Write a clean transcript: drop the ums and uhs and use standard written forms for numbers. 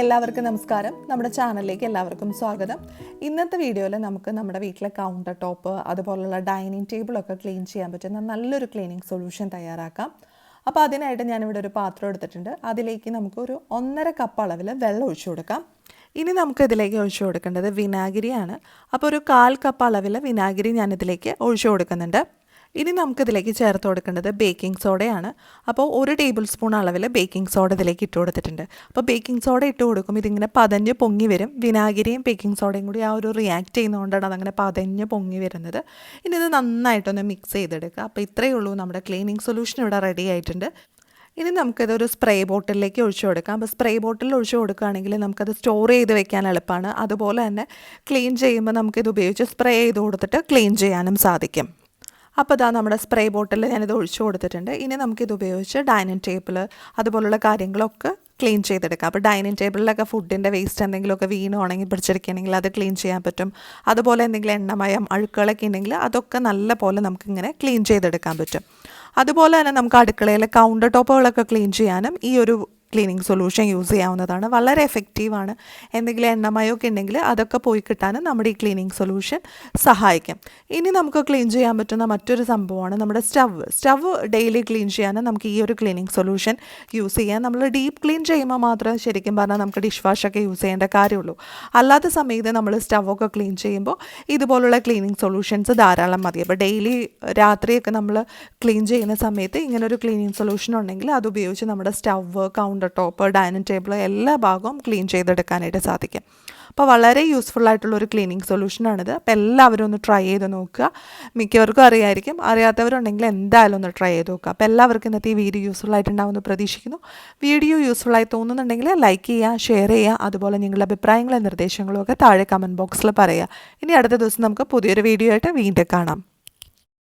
എല്ലാവർക്കും നമസ്കാരം. നമ്മുടെ ചാനലിലേക്ക് എല്ലാവർക്കും സ്വാഗതം. ഇന്നത്തെ വീഡിയോയിൽ നമുക്ക് നമ്മുടെ വീട്ടിലെ കൗണ്ടർ ടോപ്പ് അതുപോലുള്ള ഡൈനിങ് ടേബിളൊക്കെ ക്ലീൻ ചെയ്യാൻ പറ്റുന്ന നല്ലൊരു ക്ലീനിങ് സൊല്യൂഷൻ തയ്യാറാക്കാം. അപ്പോൾ അതിനായിട്ട് ഞാനിവിടെ ഒരു പാത്രം എടുത്തിട്ടുണ്ട്. അതിലേക്ക് നമുക്കൊരു 1.5 കപ്പ് അളവിൽ വെള്ളം ഒഴിച്ചു കൊടുക്കാം. ഇനി നമുക്ക് ഇതിലേക്ക് ഒഴിച്ചു കൊടുക്കേണ്ടത് വിനാഗിരിയാണ്. അപ്പോൾ ഒരു 1/4 കപ്പ് അളവിൽ വിനാഗിരി ഞാനിതിലേക്ക് ഒഴിച്ചു കൊടുക്കുന്നുണ്ട്. ഇനി നമുക്കിതിലേക്ക് ചേർത്ത് കൊടുക്കേണ്ടത് ബേക്കിംഗ് സോഡയാണ്. അപ്പോൾ 1 ടേബിൾ സ്പൂൺ അളവിൽ ബേക്കിംഗ് സോഡ ഇതിലേക്ക് ഇട്ട് കൊടുത്തിട്ടുണ്ട്. അപ്പോൾ ബേക്കിംഗ് സോഡ ഇട്ട് കൊടുക്കും ഇതിങ്ങനെ പതഞ്ഞ് പൊങ്ങി വരും. വിനാഗിരിയും ബേക്കിംഗ് സോഡയും കൂടി ആ ഒരു റിയാക്ട് ചെയ്യുന്നതുകൊണ്ടാണ് അതങ്ങനെ പതഞ്ഞ് പൊങ്ങി വരുന്നത്. ഇനി ഇത് നന്നായിട്ടൊന്ന് മിക്സ് ചെയ്തെടുക്കുക. അപ്പോൾ ഇത്രയേ ഉള്ളൂ, നമ്മുടെ ക്ലീനിങ് സൊല്യൂഷൻ ഇവിടെ റെഡി ആയിട്ടുണ്ട്. ഇനി നമുക്കിതൊരു സ്പ്രേ ബോട്ടിലേക്ക് ഒഴിച്ചു കൊടുക്കാം. അപ്പോൾ സ്പ്രേ ബോട്ടിൽ ഒഴിച്ചു കൊടുക്കുകയാണെങ്കിൽ നമുക്കത് സ്റ്റോർ ചെയ്ത് വെക്കാൻ എളുപ്പമാണ്. അതുപോലെ തന്നെ ക്ലീൻ ചെയ്യുമ്പോൾ നമുക്കിത് ഉപയോഗിച്ച് സ്പ്രേ ചെയ്ത് കൊടുത്തിട്ട് ക്ലീൻ ചെയ്യാനും സാധിക്കും. അപ്പോൾ ഇതാ നമ്മുടെ സ്പ്രേ ബോട്ടിൽ ഞാനിത് ഒഴിച്ചു കൊടുത്തിട്ടുണ്ട്. ഇനി നമുക്കിത് ഉപയോഗിച്ച് ഡൈനിങ് ടേബിൾ അതുപോലുള്ള കാര്യങ്ങളൊക്കെ ക്ലീൻ ചെയ്തെടുക്കാം. അപ്പോൾ ഡൈനിങ് ടേബിളിലൊക്കെ ഫുഡിൻ്റെ വേസ്റ്റ് എന്തെങ്കിലുമൊക്കെ വീണ് ഉണങ്ങി പിടിച്ചിരിക്കുകയാണെങ്കിൽ അത് ക്ലീൻ ചെയ്യാൻ പറ്റും. അതുപോലെ എന്തെങ്കിലും എണ്ണമയം അഴുക്കുകളൊക്കെ ഉണ്ടെങ്കിൽ അതൊക്കെ നല്ല പോലെ നമുക്കിങ്ങനെ ക്ലീൻ ചെയ്തെടുക്കാൻ പറ്റും. അതുപോലെ തന്നെ നമുക്ക് അടുക്കളയിലെ കൗണ്ടർ ടോപ്പുകളൊക്കെ ക്ലീൻ ചെയ്യാനും ഈ ഒരു ക്ലീനിങ് സൊല്യൂഷൻ യൂസ് ചെയ്യാവുന്നതാണ്. വളരെ എഫക്റ്റീവാണ്. എന്തെങ്കിലും എണ്ണമയമൊക്കെ ഉണ്ടെങ്കിൽ അതൊക്കെ പോയി കിട്ടാനും നമ്മുടെ ഈ ക്ലീനിങ് സൊല്യൂഷൻ സഹായിക്കും. ഇനി നമുക്ക് ക്ലീൻ ചെയ്യാൻ പറ്റുന്ന മറ്റൊരു സംഭവമാണ് നമ്മുടെ സ്റ്റവ് ഡെയിലി ക്ലീൻ ചെയ്യാനും നമുക്ക് ഈ ഒരു ക്ലീനിങ് സൊല്യൂഷൻ യൂസ് ചെയ്യാം. നമ്മൾ ഡീപ്പ് ക്ലീൻ ചെയ്യുമ്പോൾ മാത്രമേ ശരിക്കും പറഞ്ഞാൽ നമുക്ക് ഡിഷ് വാഷൊക്കെ യൂസ് ചെയ്യേണ്ട കാര്യമുള്ളൂ. അല്ലാത്ത സമയത്ത് നമ്മൾ സ്റ്റവൊക്കെ ക്ലീൻ ചെയ്യുമ്പോൾ ഇതുപോലുള്ള ക്ലീനിങ് സൊല്യൂഷൻസ് ധാരാളം മതി. അപ്പോൾ ഡെയിലി രാത്രിയൊക്കെ നമ്മൾ ക്ലീൻ ചെയ്യുന്ന സമയത്ത് ഇങ്ങനൊരു ക്ലീനിങ് സൊല്യൂഷൻ ഉണ്ടെങ്കിൽ അത് ഉപയോഗിച്ച് നമ്മുടെ stove, counter top, dining table എല്ലാ ഭാഗവും ക്ലീൻ ചെയ്തെടുക്കാനായിട്ട് സാധിക്കും. അപ്പോൾ വളരെ യൂസ്ഫുൾ ആയിട്ടുള്ളൊരു ക്ലീനിങ് സൊല്യൂഷനാണിത്. അപ്പോൾ എല്ലാവരും ഒന്ന് ട്രൈ ചെയ്ത് നോക്കുക. മിക്കവർക്കും അറിയായിരിക്കും, അറിയാത്തവരുണ്ടെങ്കിൽ എന്തായാലും ഒന്ന് ട്രൈ ചെയ്ത് നോക്കുക. അപ്പോൾ എല്ലാവർക്കും ഇന്നത്തെ ഈ വീഡിയോ യൂസ്ഫുൾ ആയിട്ടുണ്ടാവുമെന്ന് പ്രതീക്ഷിക്കുന്നു. വീഡിയോ യൂസ്ഫുൾ ആയി തോന്നുന്നുണ്ടെങ്കിൽ ലൈക്ക് ചെയ്യുക, ഷെയർ ചെയ്യുക. അതുപോലെ നിങ്ങളുടെ അഭിപ്രായങ്ങളും നിർദ്ദേശങ്ങളും ഒക്കെ താഴെ കമൻറ്റ് ബോക്സിൽ പറയുക. ഇനി അടുത്ത ദിവസം നമുക്ക് പുതിയൊരു വീഡിയോ ആയിട്ട് വീണ്ടും കാണാം.